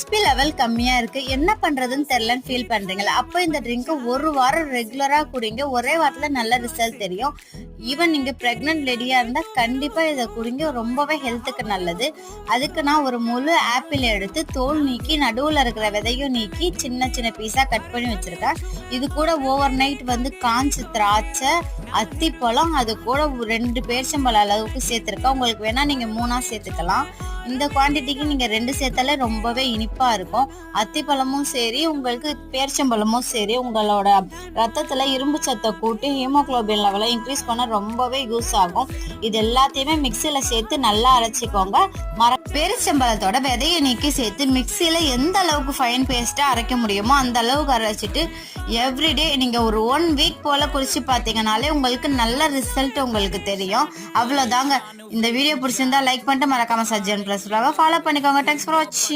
HP level கம்மியா இருக்கு, என்ன பண்றதுன்னு தெரியலன்னு ஃபீல் பண்றீங்களா? அப்போ இந்த ட்ரிங்க் ஒரு வாரம் ரெகுலரா குடிங்க, ஒரே வாரத்துல நல்ல ரிசல்ட் தெரியும். ஈவன் நீங்க பிரெக்னன்ட் லேடியா இருந்தா கண்டிப்பா இதை குடிங்க, ரொம்பவே ஹெல்த்துக்கு நல்லது. அதுக்கு நான் ஒரு முழு ஆப்பிள் எடுத்து தோல் நீக்கி நடுவுல இருக்கிற விதையும் நீக்கி சின்ன சின்ன பீஸா கட் பண்ணி வச்சிருக்கேன். இது கூட ஓவர் நைட் காஞ்ச திராட்சை, அத்திப்பழம், அது கூட 2 பேரிச்சம்பழம் அளவுக்கு சேர்த்திருக்கேன். உங்களுக்கு வேணா நீங்க 3ஆ சேர்த்துக்கலாம். இந்த குவான்டிட்டிக்கு நீங்க 2 சேர்த்தாலே ரொம்பவே இனிப்பா இருக்கும். அத்திப்பழமும் சரி, உங்களுக்கு பேரிச்சம்பழமும் சரி, உங்களோட ரத்தத்துல இரும்பு சத்தை கூட்டி ஹீமோகுளோபின் லெவலை இன்க்ரீஸ் பண்ண ரொம்பவே யூஸ் ஆகும். இது எல்லாத்தையுமே மிக்சியில சேர்த்து நல்லா அரைச்சிக்கோங்க. பேரிச்சம்பழத்தோட விதையை நீக்கி சேர்த்து மிக்சியில எந்த அளவுக்கு ஃபைன் பேஸ்டா அரைக்க முடியுமோ அந்த அளவுக்கு அரைச்சிட்டு எவ்ரிடே நீங்க ஒரு 1 வீக் போல குடிச்சு பாத்தீங்கன்னாலே உங்களுக்கு நல்ல ரிசல்ட் உங்களுக்கு தெரியும். அவ்வளவுதாங்க. இந்த வீடியோ பிடிச்சிருந்தா லைக் பண்ணிட்டு மறக்காம சஜ்ஜன் பிளஸ் ஃபாலோ பண்ணிக்கோங்க. தேங்க்ஸ் ஃபார் வாட்சிங்.